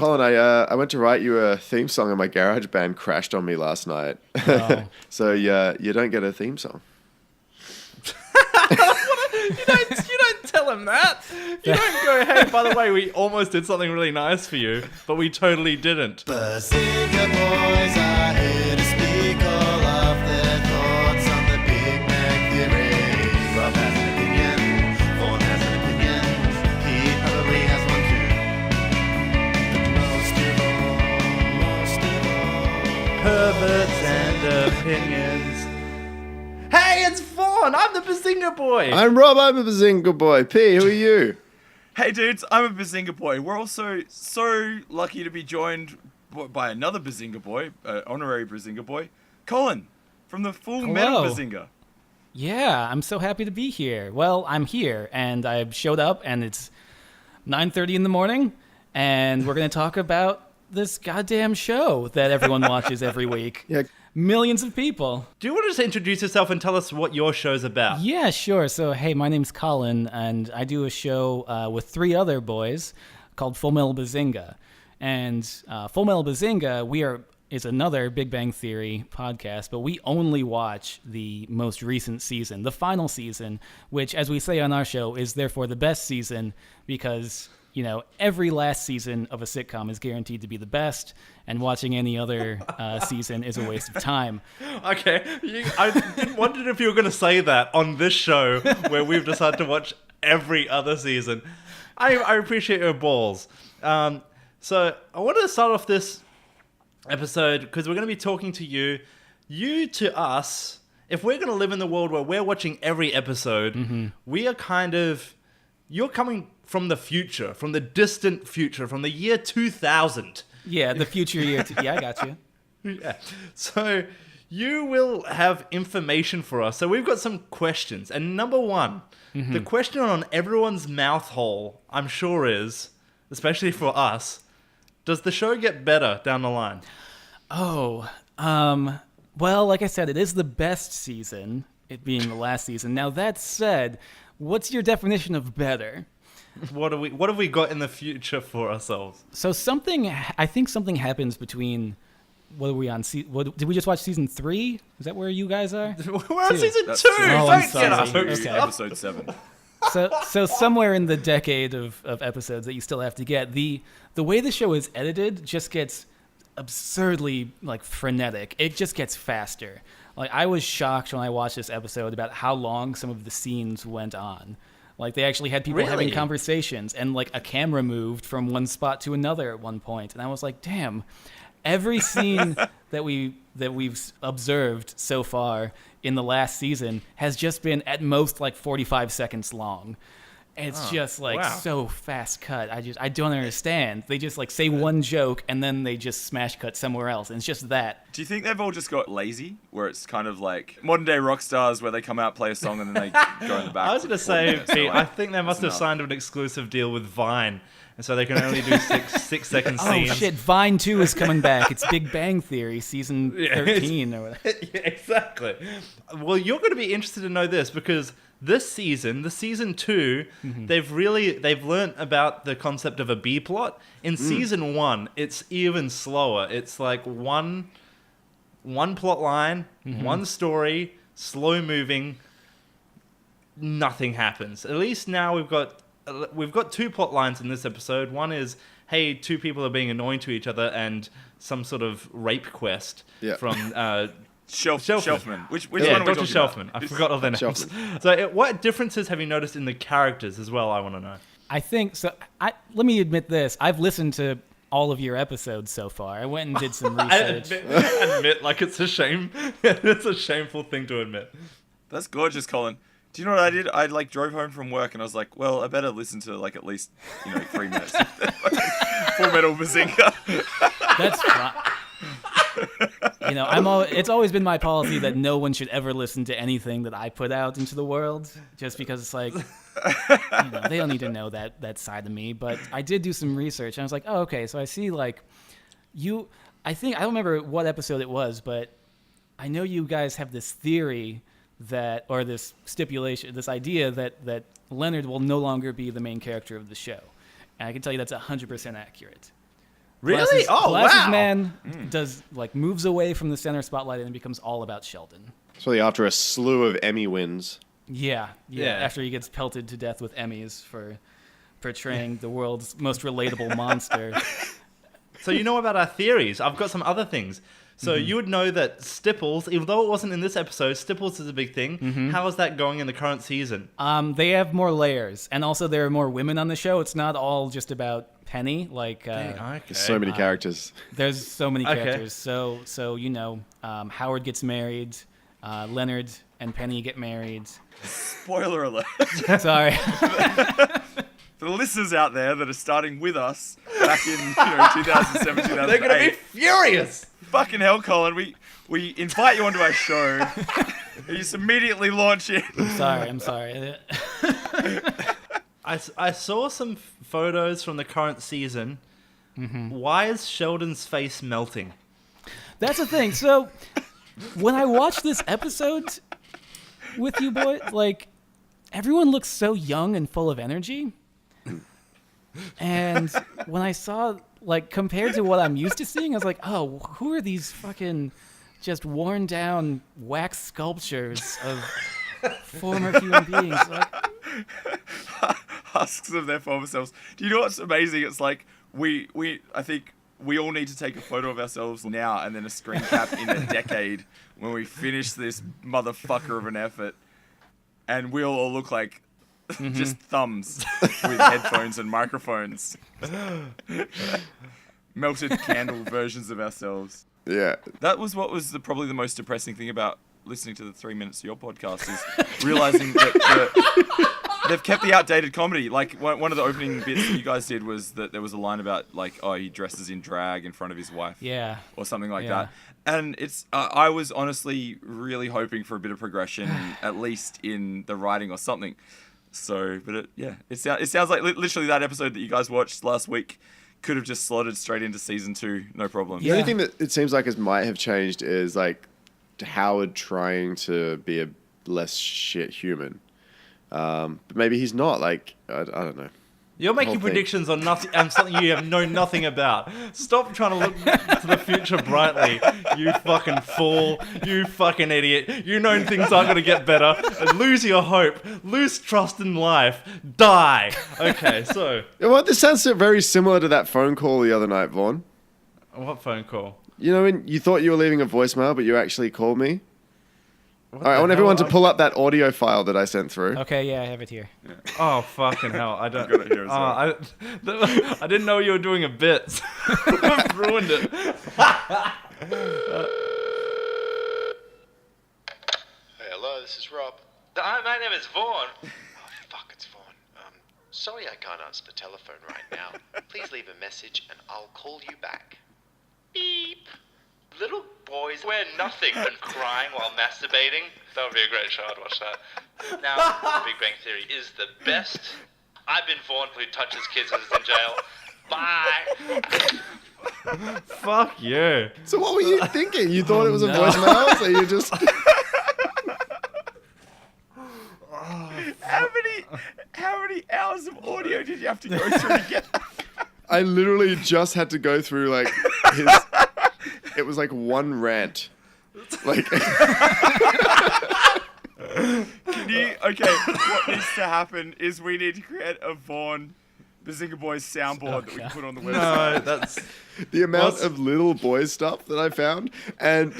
Colin, I went to write you a theme song and my garage band crashed on me last night. Oh. So yeah, you don't get a theme song. You don't tell him that. You don't go, hey, by the way, we almost did something really nice for you, but we totally didn't. Bazinga boys are here to speak all of their thoughts on the Big Bang Theory. Rob has an opinion, Vaughn has an opinion, Pete probably has one too. But most of all, Perverts and opinions. Hey, it's Vaughn. I'm the Bazinga boy. I'm Rob, I'm a Bazinga boy. P, who are you? Hey dudes, I'm a Bazinga boy. We're also so lucky to be joined by another Bazinga boy, honorary Bazinga boy, Colin, from the Full Metal Bazinga. Yeah, I'm so happy to be here. Well, I'm here, and I showed up, and it's 9:30 in the morning, and we're going to talk about this goddamn show that everyone watches every week. Yeah. Millions of people. Do you want to just introduce yourself and tell us what your show's about? Yeah, sure. So, hey, my name's Colin, and I do a show with 3 other boys called Full Metal Bazinga. And Full Metal Bazinga, is another Big Bang Theory podcast, but we only watch the most recent season, the final season, which, as we say on our show, is therefore the best season because, you know, every last season of a sitcom is guaranteed to be the best, and watching any other season is a waste of time. Okay, I wondered if you were going to say that on this show where we've decided to watch every other season. I appreciate your balls. So I wanted to start off this episode because we're going to be talking to you to us. If we're going to live in the world where we're watching every episode, we are kind of... You're coming from the future, from the distant future, from the year 2000. Yeah, the future year. Yeah, I got you. Yeah. So you will have information for us. So we've got some questions. And number one, the question on everyone's mouth hole, I'm sure is, especially for us, does the show get better down the line? Oh, well, like I said, it is the best season, it being the last season. Now, that said, what's your definition of better? What have we got in the future for ourselves? So I think something happens between, what are we on? Did we just watch season 3? Is that where you guys are? We're on season 2. That's Oh, I'm Don't get us sorry. hooked Okay. up. Episode 7. So somewhere in the decade of episodes that you still have to get, the way the show is edited just gets absurdly like frenetic. It just gets faster. Like I was shocked when I watched this episode about how long some of the scenes went on. Like they actually had people having conversations, and like a camera moved from one spot to another at one point, and I was like, damn. Every scene that we've observed so far in the last season has just been at most like 45 seconds long. It's just like so fast cut. I don't understand. They just like say one joke and then they just smash cut somewhere else. And it's just that. Do you think they've all just got lazy? Where it's kind of like modern day rock stars where they come out, play a song, and then they go in the back. I was going to for 40 say, minutes. Pete, They're I like, think they must have "That's signed an exclusive deal with Vine, and so they can only do 6-second Oh scenes. shit, Vine 2 is coming back. It's Big Bang Theory season 13 or whatever. Yeah, exactly. Well, you're going to be interested to know this because this season, the season 2, they've learnt about the concept of a B plot. In season 1, it's even slower. It's like one plot line, one story, slow moving. Nothing happens. At least now we've got 2 plot lines in this episode. One is, hey, 2 people are being annoying to each other, and some sort of rape quest from Shelfman. Which one yeah, are we Dr. talking Shelfman. about? I forgot all their names. Shelfman. So, what differences have you noticed in the characters as well? I want to know. I think so. Let me admit this. I've listened to all of your episodes so far. I went and did some research. admit like it's a shame. It's a shameful thing to admit. That's gorgeous, Colin. Do you know what I did? I like drove home from work and I was like, well, I better listen to like at least 3 minutes. Full Metal Bazinga. That's fine. It's always been my policy that no one should ever listen to anything that I put out into the world, just because it's like, they don't need to know that side of me. But I did do some research, and I was like, oh, okay, so I see, like, I don't remember what episode it was, but I know you guys have this theory or this stipulation, this idea that Leonard will no longer be the main character of the show. And I can tell you that's 100% accurate. Really? Oh, Glasses wow. Man does moves away from the center spotlight and it becomes all about Sheldon. So after a slew of Emmy wins. Yeah. Yeah. After he gets pelted to death with Emmys for portraying the world's most relatable monster. So you know about our theories. I've got some other things. So you would know that Stipples, even though it wasn't in this episode, Stipples is a big thing. How is that going in the current season? They have more layers, and also there are more women on the show. It's not all just about Penny. Okay. There's so many characters. There's so many Okay. characters. So Howard gets married, Leonard and Penny get married. Spoiler alert. Sorry. For the listeners out there that are starting with us back in 2007, 2008. They're going to be furious. Fucking hell, Colin. We invite you onto our show. You just immediately launch in. I'm sorry. I saw some photos from the current season. Why is Sheldon's face melting? That's the thing. So when I watched this episode with you boys, everyone looks so young and full of energy. And when I saw, compared to what I'm used to seeing, I was like, oh, who are these fucking just worn down wax sculptures of former human beings? Husks of their former selves. Do you know what's amazing? It's I think we all need to take a photo of ourselves now and then a screen cap in a decade when we finish this motherfucker of an effort. And we'll all look like just thumbs with headphones and microphones. Melted candle versions of ourselves. Yeah. That was what was probably the most depressing thing about listening to the 3 minutes of your podcast is realizing that they've kept the outdated comedy. One of the opening bits that you guys did was that there was a line about he dresses in drag in front of his wife. Yeah. Or something like Yeah. that. And it's I was honestly really hoping for a bit of progression, at least in the writing or something. So, but it sounds like literally that episode that you guys watched last week could have just slotted straight into season 2, no problem. The only thing that it seems like might have changed is Howard trying to be a less shit human. But maybe he's not. I don't know. You're making Whole thing. predictions on something you have know nothing about. Stop trying to look to the future brightly, you fucking fool, you fucking idiot. You know things aren't going to get better. Lose your hope, lose trust in life, die. Okay, so... Well, this sounds very similar to that phone call the other night, Vaughn. What phone call? You know when you thought you were leaving a voicemail, but you actually called me? What All right, I the want hell? everyone to pull up that audio file that I sent through. Okay, yeah, I have it here. Oh, fucking hell. I don't... Got it here as well. I didn't know you were doing a bit. I've ruined it. Hello, this is Rob. My name is Vaughn. Oh, fuck, it's Vaughn. Sorry I can't answer the telephone right now. Please leave a message and I'll call you back. Beep. Little boys wear nothing and crying while masturbating. That would be a great show. I'd watch that. Now, Big Bang Theory is the best. I've been Vaughn who touches kids and is in jail. Bye. Fuck you. So what were you thinking? You thought it was a no. voicemail? So you just... How many hours of audio did you have to go through to get that? I literally just had to go through his... It was one rant. Okay, what needs to happen is we need to create a Vaughn Bazinga Boys soundboard that we can put on the website. No, that's... The amount What's- of little boy stuff that I found, and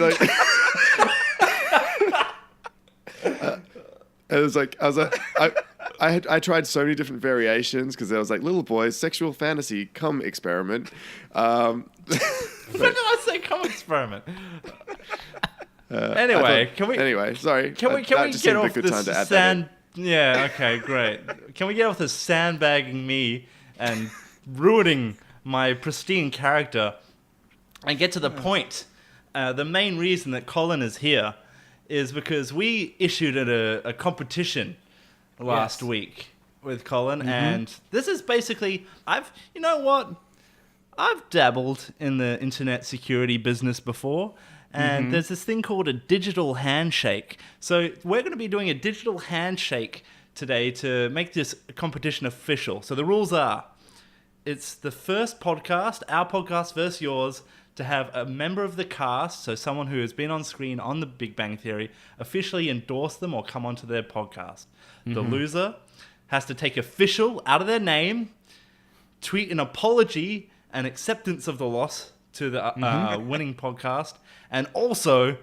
it was I tried so many different variations because there was little boys sexual fantasy cum experiment. When did I say come experiment? Anyway, can we... Anyway, sorry. Can we That get just seemed a off good this time to add that sand? Yeah, okay, great. Can we get off this sandbagging me and ruining my pristine character and get to the point? The main reason that Colin is here is because we issued a competition last week with Colin, and this is basically you know what? I've dabbled in the internet security business before. And there's this thing called a digital handshake. So we're going to be doing a digital handshake today to make this competition official. So the rules are, it's the first podcast, our podcast versus yours, to have a member of the cast, so someone who has been on screen on The Big Bang Theory, officially endorse them or come onto their podcast. The loser has to take official out of their name, tweet an apology and acceptance of the loss to the winning podcast, and also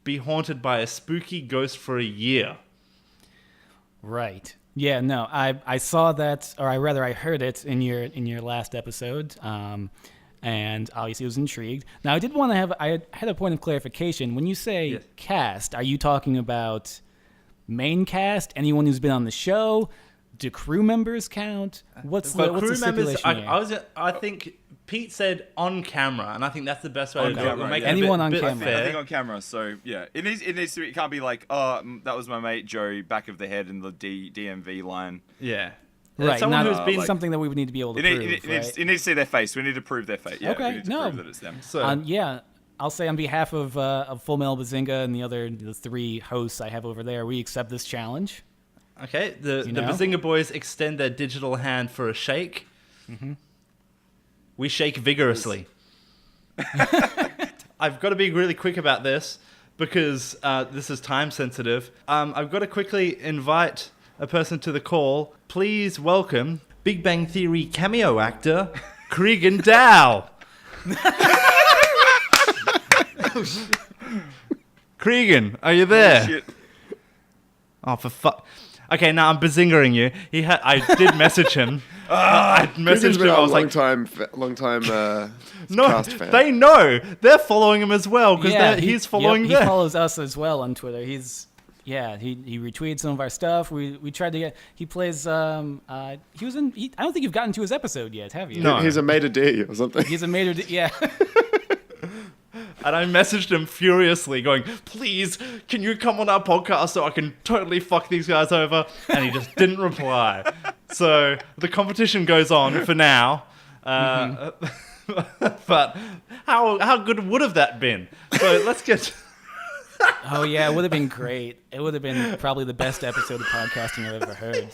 be haunted by a spooky ghost for a year. Right. Yeah, no, I saw that, or I heard it in your last episode, and obviously was intrigued. Now, I had a point of clarification. When you say cast, are you talking about main cast, anyone who's been on the show? Do crew members count? What's the stipulation here? I think Pete said on camera, and I think that's the best way to do it. We'll make it Anyone on bit camera. fair. I think on camera. So yeah, it needs to. It can't be like, oh, that was my mate Joe, back of the head in the DMV line. Yeah. Right, Someone not who's been something that we would need to be able to prove, It right? needs to see their face. We need to prove their face. Yeah, Okay, we need to no. prove that it's them. So Yeah, I'll say on behalf of Full Metal Bazinga and the 3 hosts I have over there, we accept this challenge. okay, the know? Bazinga boys extend their digital hand for a shake. We shake vigorously. I've got to be really quick about this because this is time sensitive. I've got to quickly invite a person to the call. Please welcome Big Bang Theory cameo actor Cregan Dow. Cregan, are you there? Shit. Oh, for fuck. Okay, now I'm bazingering you. I did message him. I Cregan's messaged been him. I a was like, long time no, cast fan. they know. They're following him as well because he's following He them. follows us as well on Twitter. He retweeted some of our stuff. We tried to get. He plays. He was in. I don't think you've gotten to his episode yet, have you? No. He's a maitre d' or something. He's a mater. Yeah. And I messaged him furiously going, please, can you come on our podcast so I can totally fuck these guys over? And he just didn't reply. So the competition goes on for now. But how good would have that been? So let's get... Oh yeah, it would have been great. It would have been probably the best episode of podcasting I've ever heard.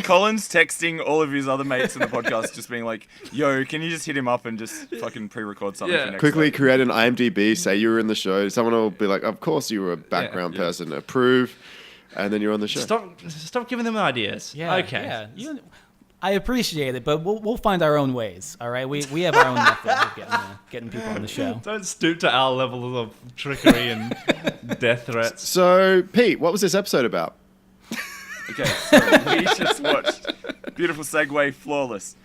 Colin's texting all of his other mates in the podcast, just being like, "Yo, can you just hit him up and just fucking pre-record something Yeah. for next Quickly week?" create an IMDb, say you were in the show. Someone will be like, of course you were a background person. Approve. And then you're on the show. Stop giving them ideas. Yeah. Okay. Yeah. I appreciate it, but we'll find our own ways. All right. We have our own methods of getting people on the show. Don't stoop to our levels of trickery and death threats. So, Pete, what was this episode about? Okay, so we just watched. Beautiful segue, flawless.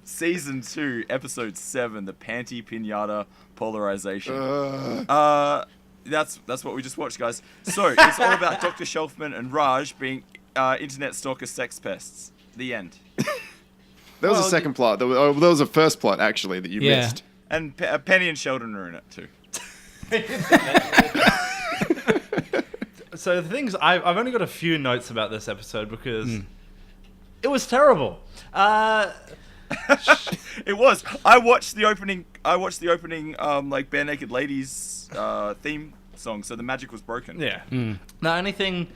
Season 2, episode 7, the panty pinata polarization. That's what we just watched, guys. So it's all about Dr. Shelfman and Raj being internet stalker sex pests. The end. There was a second plot. There was a first plot, actually, that you Yeah. missed. And Penny and Sheldon are in it too. So the things I've only got a few notes about this episode because it was terrible. It was. I watched the opening. Like Bare Naked Ladies theme song. So the magic was broken. Yeah. The only thing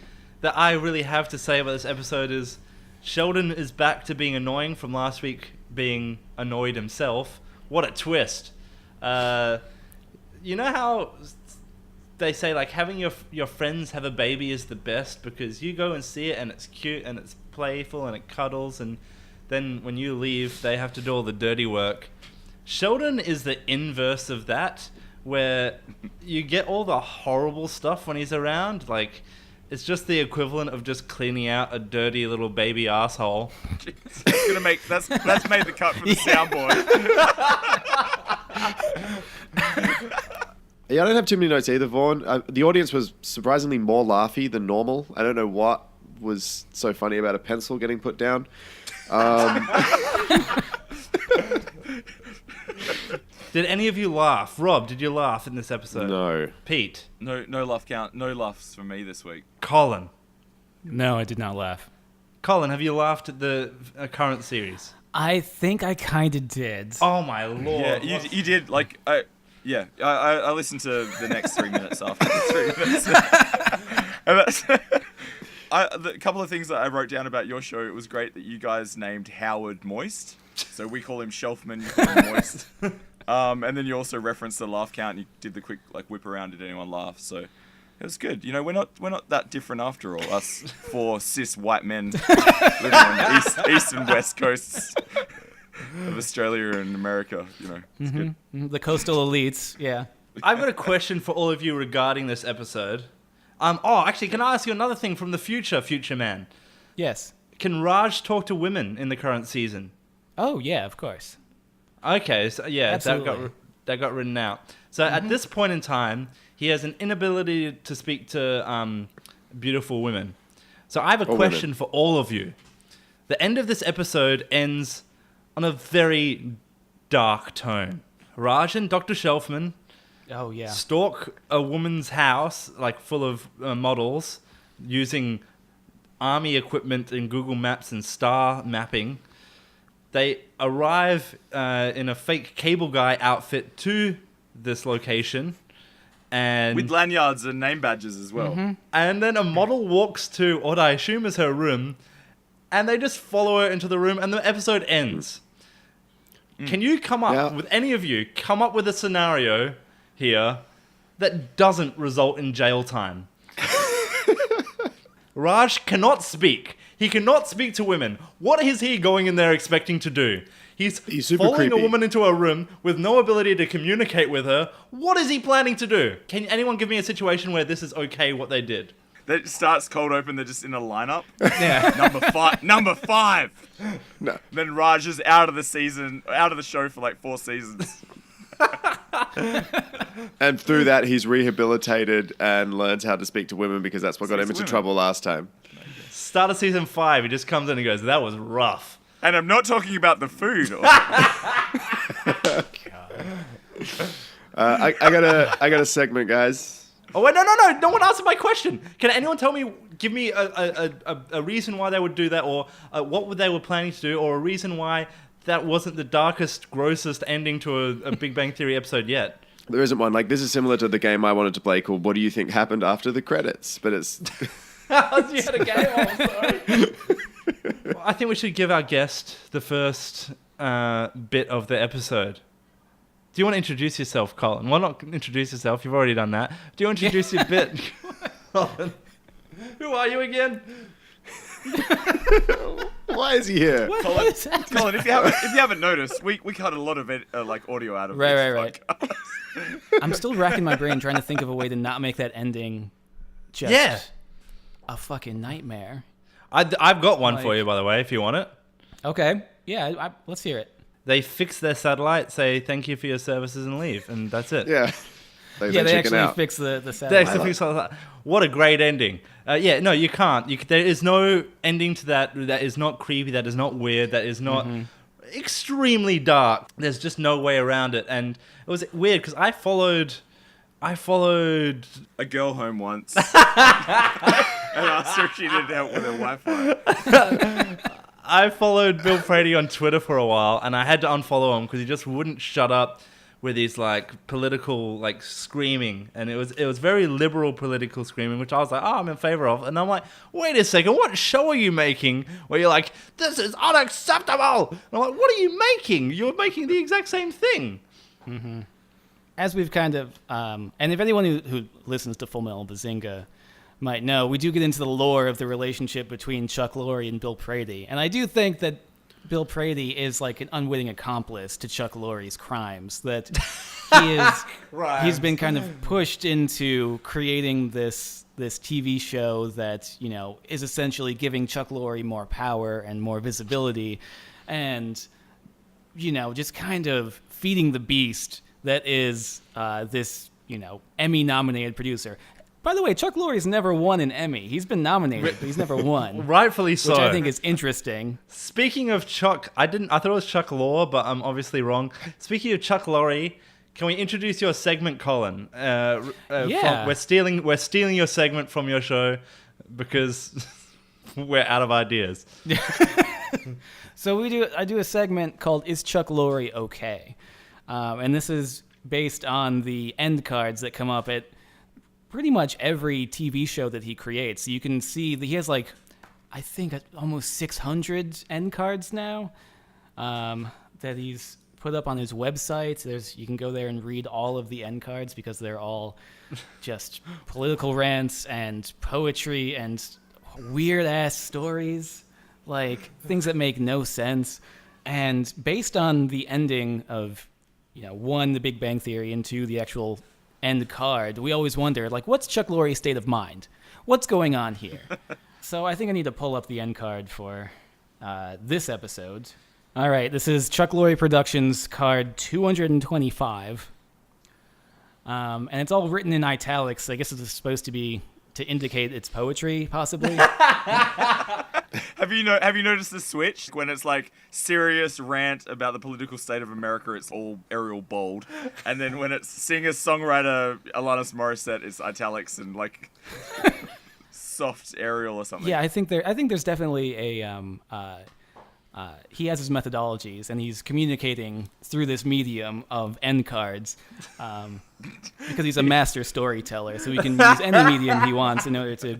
that I really have to say about this episode is Sheldon is back to being annoying from last week being annoyed himself. What a twist. You know how they say like having your friends have a baby is the best because you go and see it and it's cute and it's playful and it cuddles and then when you leave they have to do all the dirty work. Sheldon is the inverse of that where you get all the horrible stuff when he's around. Like it's just the equivalent of just cleaning out a dirty little baby asshole. It's gonna make that's made the cut for the soundboard. Yeah, I don't have too many notes either, Vaughn. The audience was surprisingly more laughy than normal. I don't know what was so funny about a pencil getting put down. Did any of you laugh? Rob, did you laugh in this episode? No. Pete? No laugh count. No laughs for me this week. Colin? No, I did not laugh. Colin, have you laughed at the current series? I think I kind of did. Oh my lord. Yeah, you did. Like, I listened to the next 3 minutes after the 3 minutes. The couple of things that I wrote down about your show, it was great that you guys named Howard Moist. So we call him Shelfman, you call him Moist. And then you also referenced the laugh count. You did the quick like whip around. Did anyone laugh? So it was good. You know, we're not that different after all. Us 4 cis white men living on the east and west coasts of Australia and America. You know, it's good. The coastal elites, yeah. I've got a question for all of you regarding this episode. Actually, can I ask you another thing from the future man? Yes. Can Raj talk to women in the current season? Oh, yeah, of course. Okay, so yeah, Absolutely. that got written out. So at this point in time, he has an inability to speak to beautiful women. So I have a question for all of you. The end of this episode ends on a very dark tone. Raj and Dr. Shelfman Oh, yeah. stalk a woman's house, like full of models, using army equipment and Google Maps and star mapping. They arrive in a fake cable guy outfit to this location, and With lanyards and name badges as well. and then a model walks to what I assume is her room, and they just follow her into the room, and the episode ends. Can you come up with any of you come up with a scenario here that doesn't result in jail time? Raj cannot speak. He cannot speak to women. What is he going in there expecting to do? He's super following creepy. a woman into a room with no ability to communicate with her. What is he planning to do? Can anyone give me a situation where this is okay what they did? That starts cold open. They're just in a lineup. Yeah. Number five. No. Then Raj is out of the show for like 4 seasons. And through that, he's rehabilitated and learns how to speak to women because that's what got him Speaks into to women. trouble last time. Start of season 5, he just comes in and goes, that was rough. And I'm not talking about the food. I got a segment, guys. Oh, wait, no one answered my question. Can anyone give me a reason why they would do that, or what they were planning to do, or a reason why that wasn't the darkest, grossest ending to a Big Bang Theory episode yet? There isn't one. Like, this is similar to the game I wanted to play called What Do You Think Happened After the Credits? But it's... You had a game, I'm sorry. Well, I think we should give our guest the first bit of the episode. Do you want to introduce yourself, Colin? Well, not introduce yourself. You've already done that. Do you want to introduce your bit? Colin? Who are you again? Why is he here? Colin, if you haven't noticed, we cut a lot of like audio out of Right. this. I'm still racking my brain trying to think of a way to not make that ending just a fucking nightmare. I've got one for you, by the way, if you want it. Okay. Yeah, let's hear it. They fix their satellite, say thank you for your services, and leave, and that's it. Yeah. They chicken actually out. fix the They satellite. actually fix satellite. What a great ending. No, you can't. There is no ending to that. That is not creepy. That is not weird. That is not extremely dark. There's just no way around it. And it was weird because I followed A girl home once. And asked her if she needed help with her Wi-Fi. I followed Bill Prady on Twitter for a while, and I had to unfollow him because he just wouldn't shut up with his like political like screaming, and it was very liberal political screaming, which I was like, oh, I'm in favor of. And I'm like, wait a second, what show are you making where you're like, this is unacceptable? And I'm like, what are you making? You're making the exact same thing. As we've kind of, and if anyone who listens to Full Metal Bazinga might know, we do get into the lore of the relationship between Chuck Lorre and Bill Prady. And I do think that Bill Prady is like an unwitting accomplice to Chuck Lorre's crimes. That he's been kind of pushed into creating this TV show that, you know, is essentially giving Chuck Lorre more power and more visibility, and, you know, just kind of feeding the beast that is this, you know, Emmy-nominated producer. By the way, Chuck Lorre's never won an Emmy. He's been nominated, but he's never won. Rightfully so. Which I think is interesting. Speaking of Chuck, I thought it was Chuck Lorre, but I'm obviously wrong. Speaking of Chuck Lorre, can we introduce your segment, Colin? Yeah. We're stealing your segment from your show because we're out of ideas. So I do a segment called "Is Chuck Lorre Okay?" And this is based on the end cards that come up at pretty much every TV show that he creates. So you can see that he has like, I think almost 600 end cards now. that he's put up on his website. You can go there and read all of the end cards because they're all just political rants and poetry and weird ass stories, like things that make no sense. And based on the ending of, one, The Big Bang Theory, and two, the actual end card, we always wonder, like, what's Chuck Lorre's state of mind? What's going on here? So I think I need to pull up the end card for this episode. All right, this is Chuck Lorre Productions card 225. And it's all written in italics. I guess it's supposed to be to indicate it's poetry, possibly. Have you noticed the switch? When it's like serious rant about the political state of America, it's all Arial bold. And then when it's singer-songwriter Alanis Morissette, it's italics and like soft Arial or something. Yeah, I think there's definitely a he has his methodologies, and he's communicating through this medium of end cards, because he's a master storyteller, so he can use any medium he wants in order to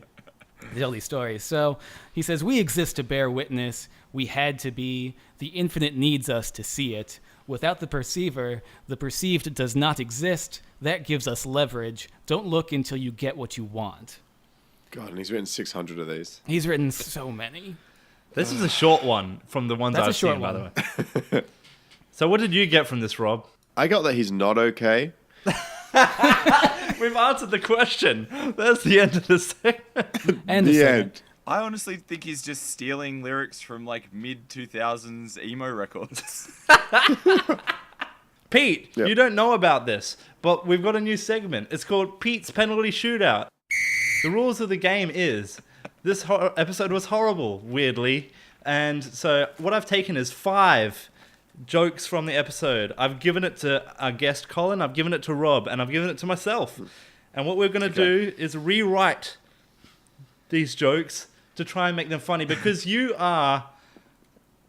tell these stories. So he says, "We exist to bear witness. We had to be. The infinite needs us to see it. Without the perceiver, the perceived does not exist. That gives us leverage. Don't look until you get what you want." God, and he's written 600 of these. He's written so many. This is a short one from the ones That's a I've short seen, by one. the way. So what did you get from this, Rob? I got that he's not okay. We've answered the question. That's the end of the segment. And The second. end. I honestly think he's just stealing lyrics from like mid-2000s emo records. Pete, Yep. you don't know about this, but we've got a new segment. It's called Pete's Penalty Shootout. The rules of the game is this episode was horrible, weirdly. And so what I've taken is 5 jokes from the episode. I've given it to our guest Colin, I've given it to Rob, and I've given it to myself. And what we're going to do is rewrite these jokes to try and make them funny, because you are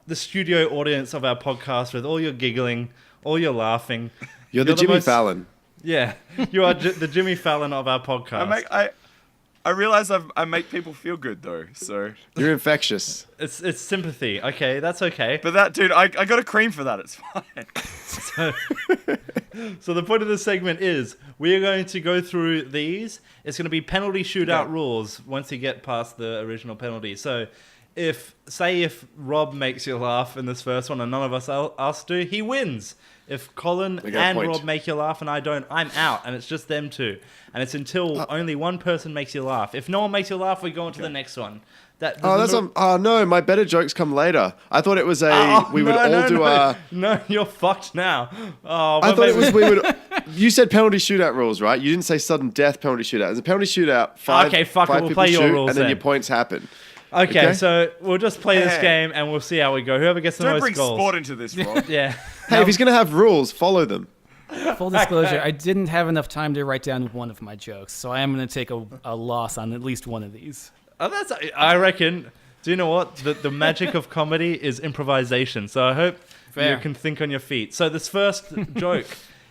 the studio audience of our podcast with all your giggling, all your laughing. You're the Jimmy most- Fallon. Yeah, you are the Jimmy Fallon of our podcast. I realize I make people feel good though, so. You're infectious. It's sympathy. Okay, that's okay. But that, dude, I got a cream for that. It's fine. So the point of this segment is we are going to go through these. It's going to be penalty shootout rules once you get past the original penalty. So if Rob makes you laugh in this first one and none of us do, he wins. If Colin I got a and point. Rob make you laugh and I don't, I'm out, and it's just them two. And it's until only one person makes you laugh. If no one makes you laugh, we go on to the next one. Oh no, my better jokes come later. I thought it was we would all do our. No, you're fucked now. Oh, I thought it was we would. You said penalty shootout rules, right? You didn't say sudden death penalty shootout. It's a penalty shootout. Okay, fuck it, we'll people play your shoot, rules and then then. your points happen. Okay, Okay. so we'll just play this Hey. game and we'll see how we go. Whoever gets the Don't most bring goals. sport into this, Rob. Yeah. Hey, if he's gonna have rules, follow them. Full disclosure, I didn't have enough time to write down one of my jokes, so I am going to take a loss on at least one of these. Oh, I reckon. Do you know what? The magic of comedy is improvisation. So I hope Fair. you can think on your feet. So this first joke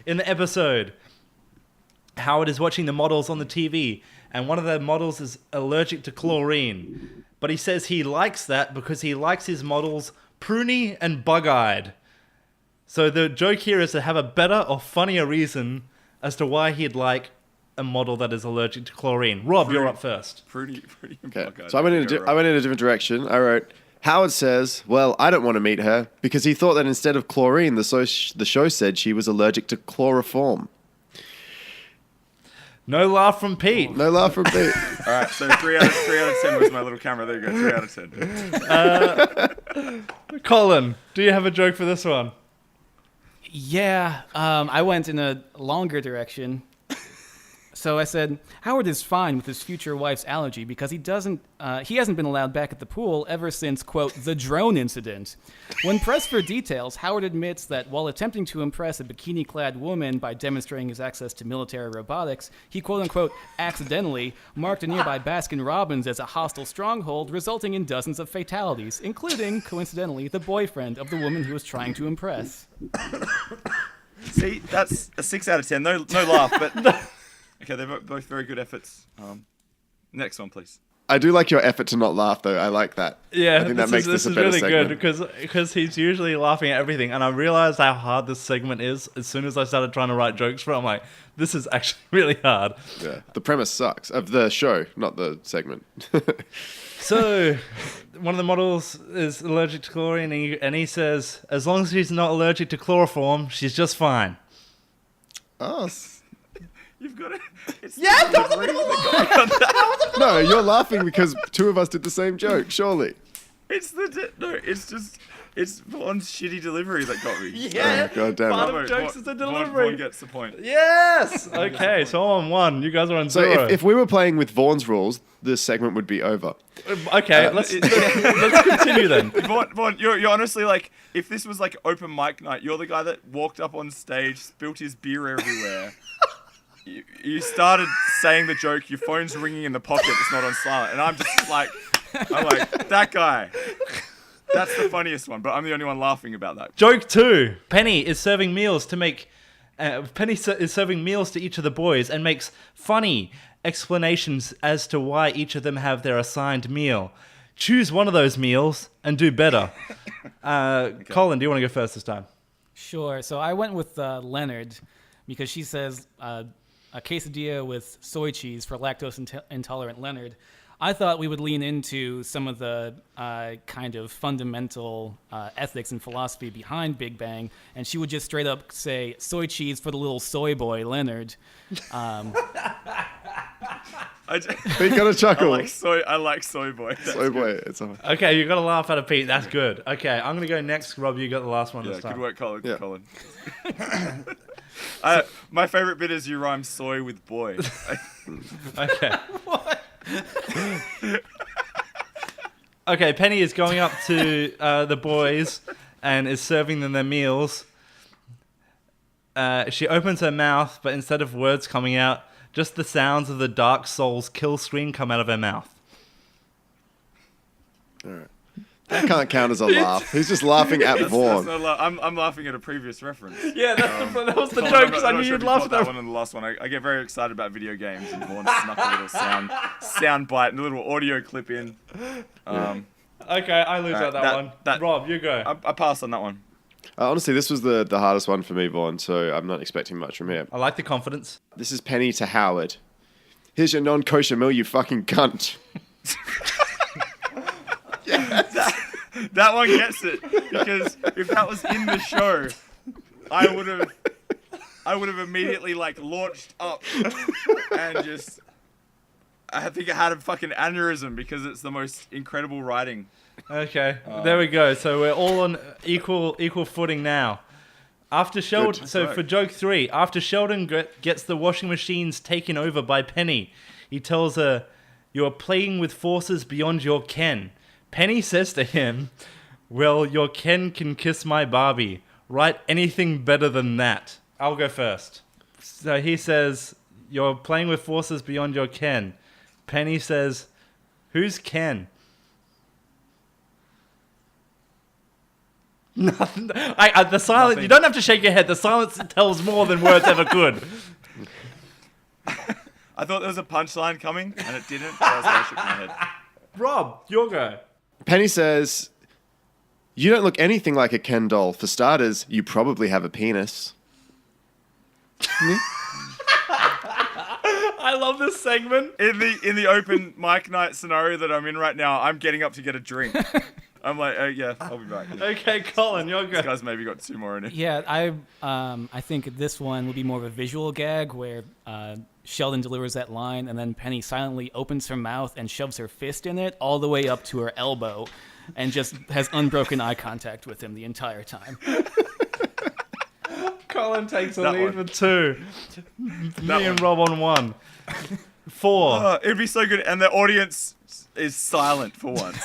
in the episode, Howard is watching the models on the TV, and one of the models is allergic to chlorine. But he says he likes that because he likes his models pruny and bug-eyed. So the joke here is to have a better or funnier reason as to why he'd like a model that is allergic to chlorine. Rob, you're up first. Pretty. Okay, bug-eyed. so I went in a different direction. I wrote. Howard says, "Well, I don't want to meet her because he thought that instead of chlorine, the show said she was allergic to chloroform." No laugh from Pete. No laugh from Pete. All right, so 3 out of 10 was my little camera. There you go, 3 out of 10. Colin, do you have a joke for this one? Yeah, I went in a longer direction. So I said, Howard is fine with his future wife's allergy because he hasn't been allowed back at the pool ever since, quote, the drone incident. When pressed for details, Howard admits that while attempting to impress a bikini-clad woman by demonstrating his access to military robotics, he, quote unquote, accidentally marked a nearby Baskin-Robbins as a hostile stronghold, resulting in dozens of fatalities, including, coincidentally, the boyfriend of the woman he was trying to impress. See, that's a 6 out of 10. No laugh, but okay, they're both very good efforts. Next one, please. I do like your effort to not laugh, though. I like that. Yeah, I think that makes this a is better really segment. good because he's usually laughing at everything, and I realized how hard this segment is as soon as I started trying to write jokes for it. I'm like, this is actually really hard. Yeah, the premise sucks of the show, not the segment. So, one of the models is allergic to chlorine, and he says, as long as she's not allergic to chloroform, she's just fine. Oh, You've got it. Yeah, that was a bit of a lie. no, you're laughing because two of us did the same joke. Surely. It's it's Vaughn's shitty delivery that got me. Yeah, Oh, God damn part it. of jokes is the Vaughan delivery. gets the point. Yes. Okay, so I'm on 1. You guys are on So 0. if we were playing with Vaughn's rules, this segment would be over. Okay, let's continue then. Vaughn, you're honestly like, if this was like open mic night, you're the guy that walked up on stage, spilt his beer everywhere. You started saying the joke, your phone's ringing in the pocket, it's not on silent, and I'm like, that guy. That's the funniest one, but I'm the only one laughing about that. Joke 2. Penny is serving meals to make. Is serving meals to each of the boys and makes funny explanations as to why each of them have their assigned meal. Choose one of those meals and do better. Colin, do you want to go first this time? Sure. So I went with Leonard because she says a quesadilla with soy cheese for lactose intolerant Leonard. I thought we would lean into some of the kind of fundamental ethics and philosophy behind Big Bang, and she would just straight up say soy cheese for the little soy boy Leonard. But you got to chuckle. I like soy boy. Soy boy. It's a... Okay, you got to laugh at a Pete. That's good. Okay, I'm going to go next. Rob, you got the last one Yeah, this time. good work, Colin. Yeah. Colin. My favorite bit is you rhyme soy with boy. Okay. Okay, Penny is going up to the boys and is serving them their meals. She opens her mouth, but instead of words coming out, just the sounds of the Dark Souls kill screen come out of her mouth. All right. That can't count as a laugh. He's just laughing at Vaughn. I'm laughing at a previous reference. Yeah, that was the Colin, joke, I'm because not I knew sure you'd if you laugh caught at that one in the last one. I get very excited about video games, and Vaughn snuck a little sound bite and a little audio clip in. Okay, I lose out that one. Rob, you go. I passed on that one. Honestly, this was the hardest one for me, Vaughn, so I'm not expecting much from here. I like the confidence. This is Penny to Howard. Here's your non-kosher meal, you fucking cunt. That one gets it, because if that was in the show, I would have immediately like launched up and just, I think I had a fucking aneurysm because it's the most incredible writing. Okay, there we go. So we're all on equal footing now. After Sheldon, Good. so for joke 3, after Sheldon gets the washing machines taken over by Penny, he tells her, "You are playing with forces beyond your ken." Penny says to him, "Well, your Ken can kiss my Barbie. Write anything better than that." I'll go first. So he says, "You're playing with forces beyond your Ken." Penny says, "Who's Ken?" Nothing. The silence. Nothing. You don't have to shake your head. The silence tells more than words ever could. I thought there was a punchline coming, and it didn't. So I shook my head. Rob, your go. Penny says, "You don't look anything like a Ken doll. For starters, you probably have a penis." I love this segment. In the open mic night scenario that I'm in right now, I'm getting up to get a drink. I'm like, yeah, I'll be back. Okay, Colin, your go. This guy's maybe got 2 more in it. Yeah, I think this one would be more of a visual gag where Sheldon delivers that line and then Penny silently opens her mouth and shoves her fist in it all the way up to her elbow and just has unbroken eye contact with him the entire time. Colin takes a That lead one. with 2. Me and Rob on 1. 4. Oh, it'd be so good, and the audience is silent for once.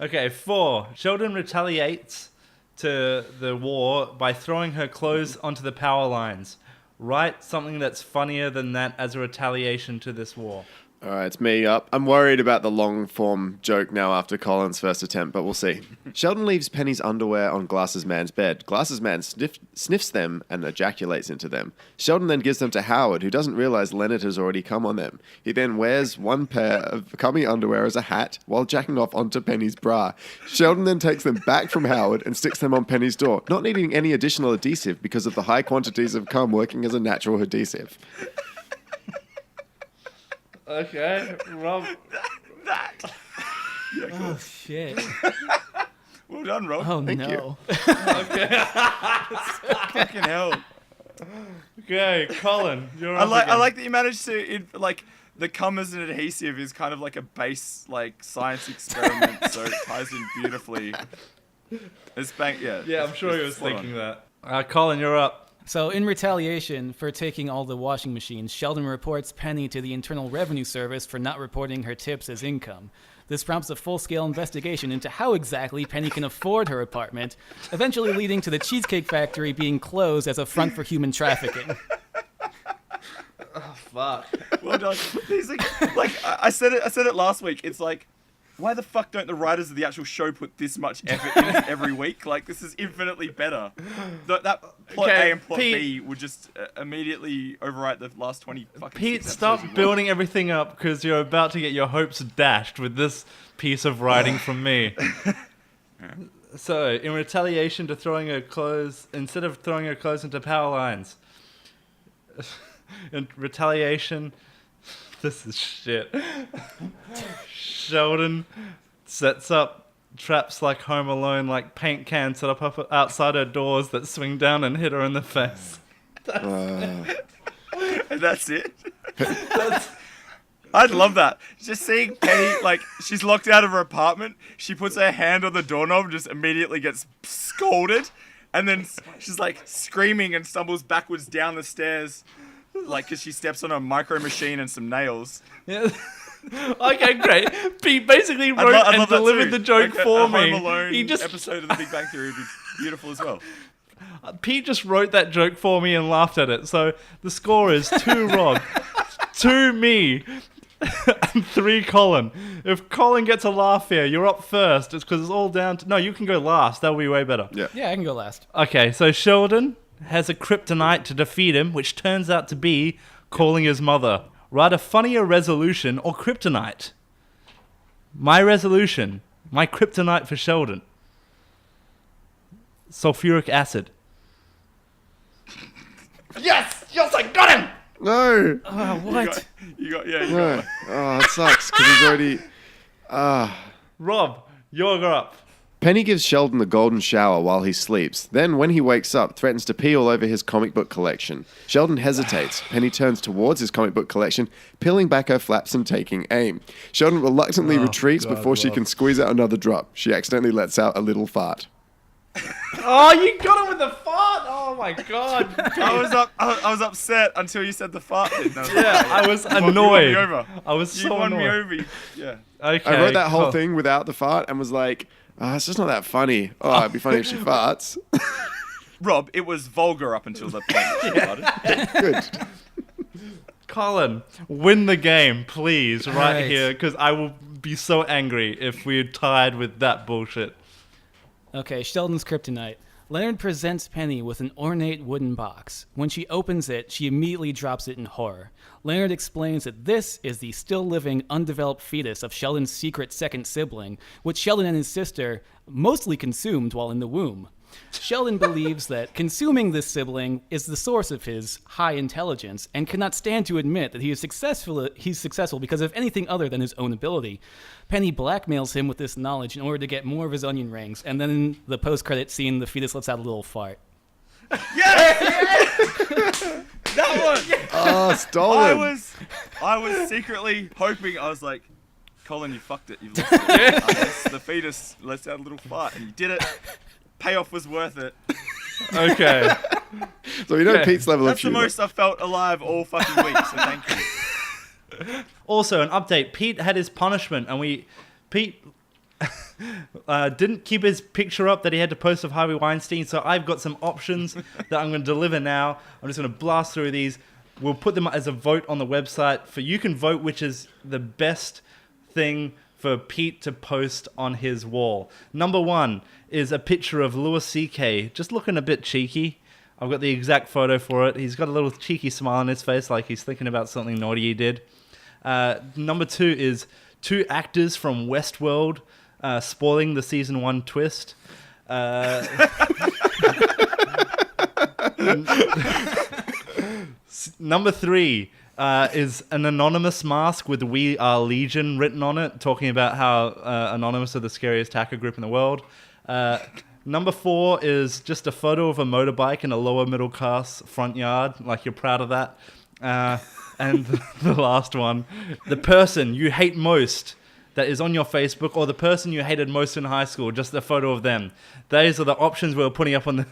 Okay, 4. Sheldon retaliates to the war by throwing her clothes onto the power lines. Write something that's funnier than that as a retaliation to this war. All right, it's me up. I'm worried about the long form joke now after Colin's first attempt, but we'll see. Sheldon leaves Penny's underwear on Glasses Man's bed. Glasses Man sniffs them and ejaculates into them. Sheldon then gives them to Howard, who doesn't realize Leonard has already come on them. He then wears one pair of cummy underwear as a hat while jacking off onto Penny's bra. Sheldon then takes them back from Howard and sticks them on Penny's door, not needing any additional adhesive because of the high quantities of cum working as a natural adhesive. Okay, Rob. That. Oh shit! Well done, Rob. Oh Thank no! Fucking hell. Okay, Colin, you're I up like again. that you managed to the cum as an adhesive is kind of like a base science experiment, so it ties in beautifully. Yeah, I'm sure he was spot on. thinking that. Colin, you're up. So, in retaliation for taking all the washing machines, Sheldon reports Penny to the Internal Revenue Service for not reporting her tips as income. This prompts a full-scale investigation into how exactly Penny can afford her apartment, eventually leading to the Cheesecake Factory being closed as a front for human trafficking. Fuck. Well done. These I said it last week. It's like, why the fuck don't the writers of the actual show put this much effort in it every week? Like, this is infinitely better. That plot Okay, A and plot Pete. B would just immediately overwrite the last 20 fucking Pete, 6 stop episodes of building everything up because you're about to get your hopes dashed with this piece of writing from me. So, in retaliation to instead of throwing her clothes into power lines, in retaliation, this is shit. Sheldon sets up traps like Home Alone, like paint cans set up outside her doors that swing down and hit her in the face. And that's it. I'd love that. Just seeing Penny, she's locked out of her apartment. She puts her hand on the doorknob and just immediately gets scolded. And then she's screaming and stumbles backwards down the stairs. Because she steps on a micro machine and some nails. Yeah. Okay, great. Pete basically I'd wrote love and that delivered too. the joke A for me. Home Alone He just episode of The Big Bang Theory would be beautiful as well. Pete just wrote that joke for me and laughed at it. So the score is 2 Rob, 2 me, and 3 Colin. If Colin gets a laugh here, you're up first. It's because it's all down to... No, you can go last. That'll be way better. Yeah. Yeah, I can go last. Okay, so Sheldon has a kryptonite to defeat him, which turns out to be calling his mother. Write a funnier resolution or kryptonite. My resolution, my kryptonite for Sheldon. Sulfuric acid. Yes! Yes, I got him! No! Oh, what? You got No. Oh, it sucks because he's already... Rob, you're up. Penny gives Sheldon the golden shower while he sleeps. Then, when he wakes up, threatens to pee all over his comic book collection. Sheldon hesitates. Penny turns towards his comic book collection, peeling back her flaps and taking aim. Sheldon reluctantly retreats before she can squeeze out another drop. She accidentally lets out a little fart. Oh, you got him with the fart! Oh my god. I was upset until you said the fart. Yeah, I was You won me annoyed. over. I was You so won me annoyed. over. Yeah. Okay, I wrote that whole cool. thing without the fart and was like, it's just not that funny. Oh, it'd be funny if she farts. Rob, it was vulgar up until the point that you started. Good. Colin, win the game, please, right Right. here, because I will be so angry if we're tied with that bullshit. Okay, Sheldon's kryptonite. Leonard presents Penny with an ornate wooden box. When she opens it, she immediately drops it in horror. Leonard explains that this is the still-living, undeveloped fetus of Sheldon's secret second sibling, which Sheldon and his sister mostly consumed while in the womb. Sheldon believes that consuming this sibling is the source of his high intelligence and cannot stand to admit that he's successful because of anything other than his own ability. Penny blackmails him with this knowledge in order to get more of his onion rings, and then in the post-credit scene, the fetus lets out a little fart. That one. Oh, stolen. I was secretly hoping. I was like, Colin, you fucked it. You've lost it. Unless the fetus lets out a little fart, and you did it. Payoff was worth it. Okay. So you know Okay. Pete's level of That's the humor. most I've felt alive all fucking week. So thank you. Also, an update. Pete had his punishment, and Pete didn't keep his picture up that he had to post of Harvey Weinstein, so I've got some options that I'm going to deliver now. I'm just going to blast through these. we'll put them as a vote on the website. You can vote which is the best thing for Pete to post on his wall. Number 1 is a picture of Louis C.K. just looking a bit cheeky. I've got the exact photo for it. He's got a little cheeky smile on his face like he's thinking about something naughty he did. Number 2 is 2 actors from Westworld spoiling the season 1 twist. Number 3 is an anonymous mask with "We Are Legion" written on it, talking about how Anonymous are the scariest hacker group in the world. Number 4 is just a photo of a motorbike in a lower middle class front yard, like you're proud of that. And the last one, the person you hate most that is on your Facebook, or the person you hated most in high school, just a photo of them. Those are the options we're putting up on the...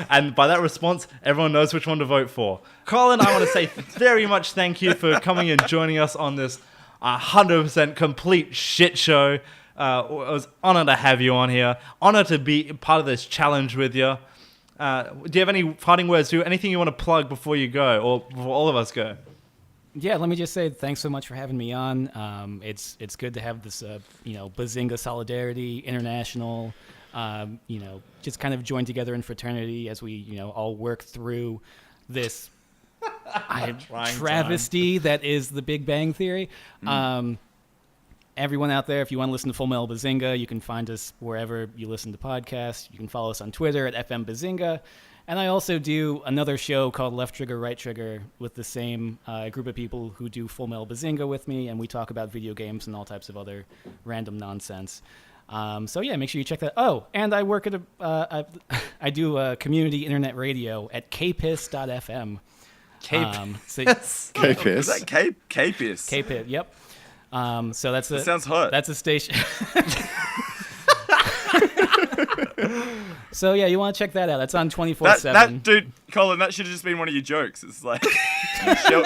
and by that response, everyone knows which one to vote for. Colin, I want to say very much thank you for coming and joining us on this 100% complete shit show. It was honored to have you on here. Honored to be part of this challenge with you. Do you have any parting words? Anything you want to plug before you go, or before all of us go? Yeah, let me just say thanks so much for having me on. It's good to have this, Bazinga Solidarity International, just kind of join together in fraternity as we, all work through this travesty that is the Big Bang Theory. Everyone out there, if you want to listen to Full Metal Bazinga, you can find us wherever you listen to podcasts. You can follow us on Twitter at FM Bazinga. And I also do another show called Left Trigger, Right Trigger with the same group of people who do Full Metal Bazinga with me, and we talk about video games and all types of other random nonsense. So yeah, make sure you check that. Oh, and I work at I do a community internet radio at kpiss.fm. K-Piss. Is that K-Piss? Kpit, yep. So That sounds hot. That's a station. So yeah, you want to check that out. That's on 24/7. That dude, Colin, that should have just been one of your jokes. It's like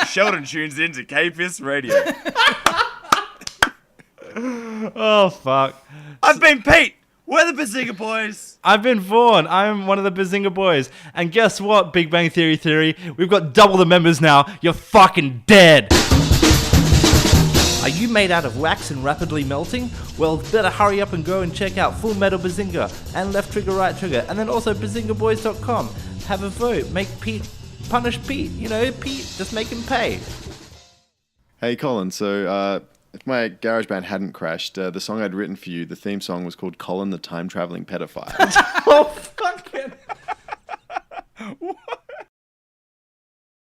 Sheldon tunes into K-Piss Radio. Oh, fuck. I've been Pete. We're the Bazinga Boys. I've been Vaughn. I'm one of the Bazinga Boys. And guess what, Big Bang Theory? We've got double the members now. You're fucking dead. Are you made out of wax and rapidly melting? Well, better hurry up and go and check out Full Metal Bazinga and Left Trigger, Right Trigger, and then also bazingaboys.com. Have a vote. Make Pete punish Pete. Pete, just make him pay. Hey, Colin, so if my GarageBand hadn't crashed, the song I'd written for you, the theme song was called Colin the Time Traveling Pedophile. Oh, fucking